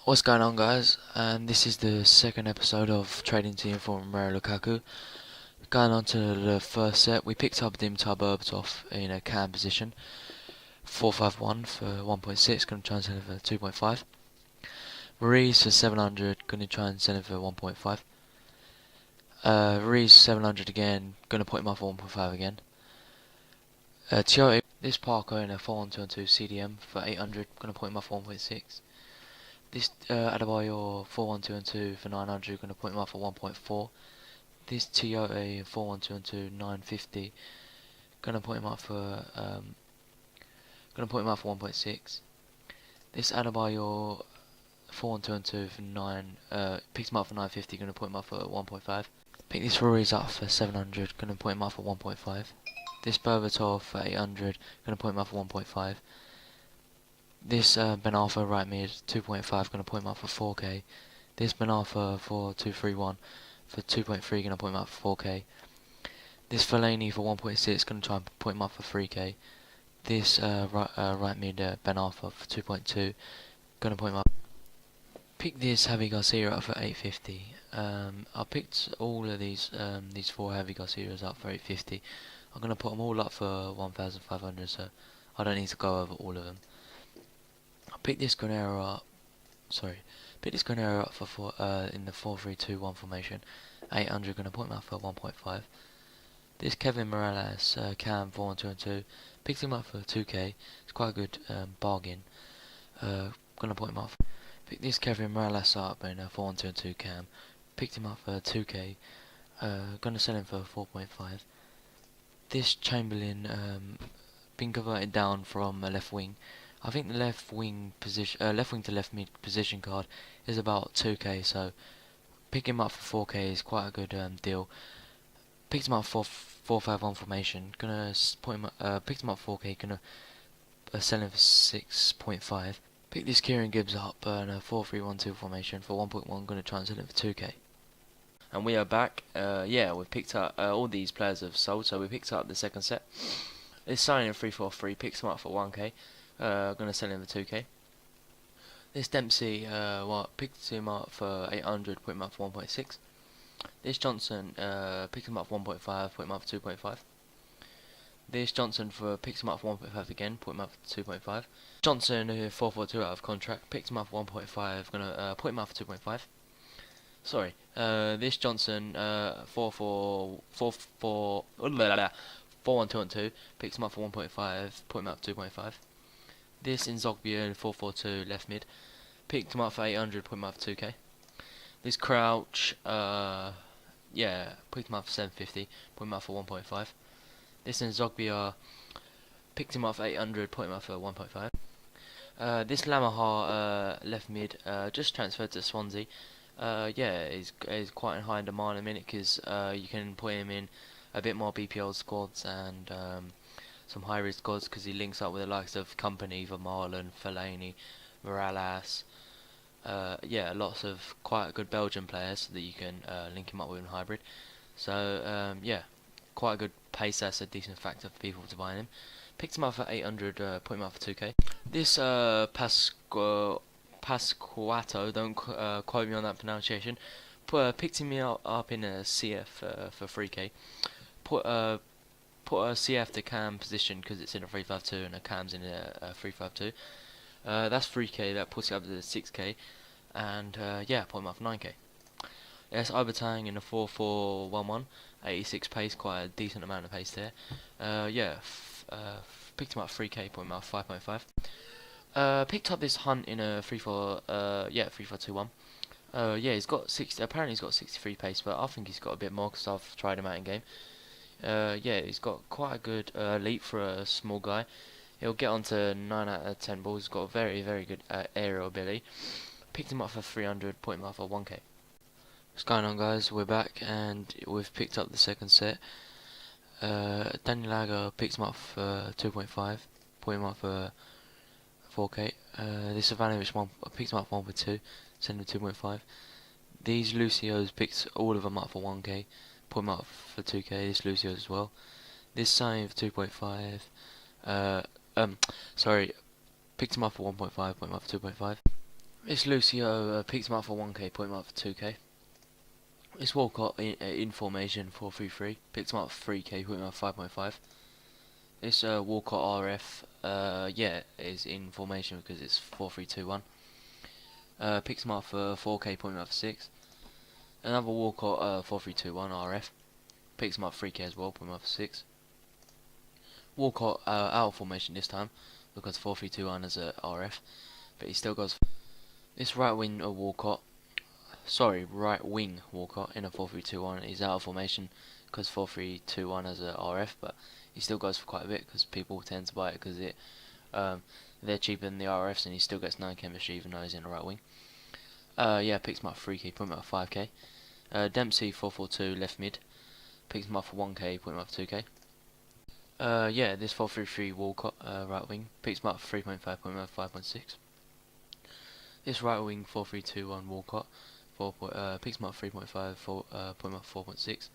What's going on, guys? This is the second episode of Trading Team from Lukaku. Going on to the first set, we picked up Dim Berbatov in a cam position, 451 for 1.6, going to try and send it for 2.5. Ruiz for 700, going to try and send it for 1.5. Ruiz 700 again, going to put him up for 1.5 again. Tiote, this Parker in a 4-1-2-2 CDM for 800, going to put him up for 1.6. This Adebayor 4-1-2-2 for 900, going to put him up for 1.4. This Tiote 4-1-2-2 950, going to put him up for 1.6. This Adebayor 4-1-2-2 for 9, picks him up for 950, going to put him up for 1.5. Pick this Ruiz up for 700, going to put him up for 1.5. This Berbatov for 800, going to put him up for 1.5. This Ben Arthur right mid 2.5, going to put him up for 4k. This Ben Arthur for 231 for 2.3, going to put him up for 4k. This Fellaini for 1.6, going to try and put him up for 3k. This right mid Ben Arthur for 2.2, going to put him up. Pick this Javi Garcia up for 850. I picked all of these four Javi Garcias up for 850. I'm going to put them all up for 1,500, so I don't need to go over all of them. Pick this Granero up. Pick this Granero up for in the 4-3-2-1 formation. 800, going to put him up for 1.5. This Kevin Morales cam 4-1-2-2. Picked him up for 2k. It's quite a good bargain. Going to put him up. Pick this Kevin Morales up in a 4-1-2-2 cam. Picked him up for 2k. Going to sell him for 4.5. This Chamberlain been converted down from a left wing. I think the left wing to left mid position card is about 2k, so pick him up for 4k is quite a good deal. Picked him up for 4-5-1 formation. Gonna put him picked him up 4k. Gonna sell him for 6.5. Pick this Kieran Gibbs up in a 4-3-1-2 formation for 1.1. Gonna try and sell him for 2k. And we are back. Yeah, we've picked up all these players have sold, so we picked up the second set. This signing in 3-4-3 picks him up for 1k. Gonna sell him for 2k. This Dempsey, picked him up for 800, put him up for 1.6. This Johnson, picked him up for 1.5, put him up for 2.5. This Johnson picks him up for 1.5 again, put him up for 2.5. Johnson, 4-4-2 out of contract, picked him up for 1.5, gonna put him up for 2.5. Sorry, this Johnson, 4-1-2-2, picks him up for 1.5, put him up for 2.5. This Inzogbia 4-4-2 left mid, picked him up for 800, put him up for 2k. This Crouch, picked him up for 750, put him up for 1.5. This Inzogbia picked him up for 800, put him up for 1.5. This Lamahar left mid, just transferred to Swansea. Is quite in high demand in a minute because you can put him in a bit more BPL squads and some high risk squads because he links up with the likes of Company, Vermaelen, Fellaini, Morales. Lots of quite good Belgian players that you can link him up with in hybrid. So quite a good pace. That's a decent factor for people to buy him. Picked him up for 800, put him up for 2k. This Pasquato, don't quote me on that pronunciation. Picked him up in a CF for 3k. Put a CF to cam position because it's in a 3-5-2 and a cam's in a 3-5-2. That's 3k. That puts it up to 6k, and put him up for 9k. Yes, Ibertang in a 4-4-1-1, 86 pace, quite a decent amount of pace there. Picked him up 3k, put him up 5.5. Picked up this Hunt in a 3-4-2-1. He's got 60. Apparently he's got 63 pace, but I think he's got a bit more because I've tried him out in game. He's got quite a good leap for a small guy. He'll get onto 9 out of 10 balls. He's got a very, very good aerial ability. Picked him up for 300, put him up for 1k. What's going on, guys? We're back and we've picked up the second set. Daniel Lager picked him up for 2.5, put him up for 4k. This Ivanovic picked him up for 1.2, sent him 2.5. These Lucios picked all of them up for 1k, put him up for 2k. This Lucios as well. This Sign for 2.5. Picked him up for 1.5, put him up for 2.5. This Lucio picks him up for 1k, put him up for 2k. This Walcott in formation 4-3-3, picks him up for 3k, put him up for 5.5. This Walcott RF, yeah, is in formation because it's 4-3-2-1. Picks him up for 4k, put him up for 6. Another Walcott 4-3-2-1 RF, picks him up for 3k as well, put him up for 6. Walcott out of formation this time because 4-3-2-1 is a RF, but he still goes. This right wing Walcott in a 4-3-2-1 is out of formation because 4-3-2-1 as a RF, but he still goes for quite a bit because people tend to buy it because they're cheaper than the RFs and he still gets 9 chemistry even though he's in the right wing. Yeah, picks him up 3k, put him up 5k. Dempsey 4-4-2 left mid, picks him up for 1k, put him up for 2k. Yeah, this 4-3-3 Walcott right wing, picks him up for 3.5, put him up for 5.6. This right wing 4-3-2-1 Walcott picks him up 3.5, put him up 4.6.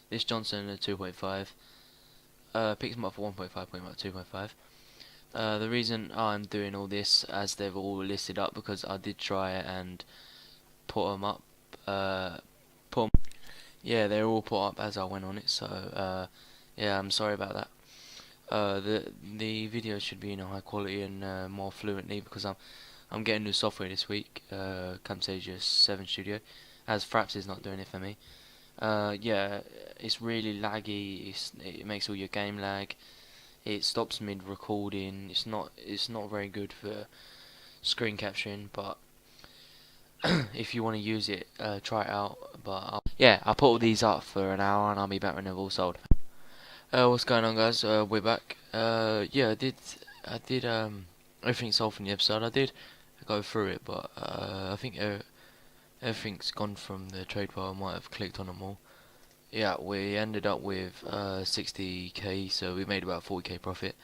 This Johnson 2.5, picks him up for 1.5, put him up 2.5. The reason I'm doing all this as they've all listed up because I did try and put them up. Yeah, they're all put up as I went on it. So yeah, I'm sorry about that. The video should be in a high quality and more fluently because I'm getting new software this week, Camtasia 7 Studio, as Fraps is not doing it for me. Yeah, it's really laggy. It makes all your game lag. It stops mid recording. It's not very good for screen capturing. But if you want to use it, try it out. But yeah, I'll put all these up for an hour and I'll be back when they've all sold. What's going on, guys? We're back. Yeah, I did everything sold from the episode. I did go through it, but I think everything's gone from the trade file. I might have clicked on them all. Yeah, we ended up with 60k, so we made about 40k profit.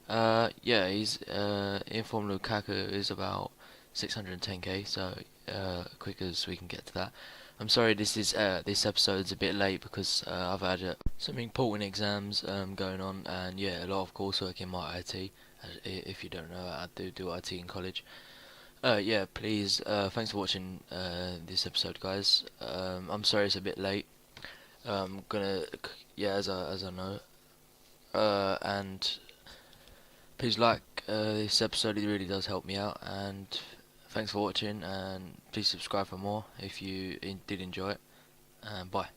Yeah, he's infrom lukaku is about 610k, so quick as we can get to that. I'm sorry this episode's a bit late because I've had some important exams going on, and yeah, a lot of coursework in my IT. If you don't know, I do IT in college. Yeah, please, thanks for watching this episode, guys. I'm sorry it's a bit late. Gonna, yeah, as I know, and please like this episode. It really does help me out, and thanks for watching. And please subscribe for more if you did enjoy it. And bye.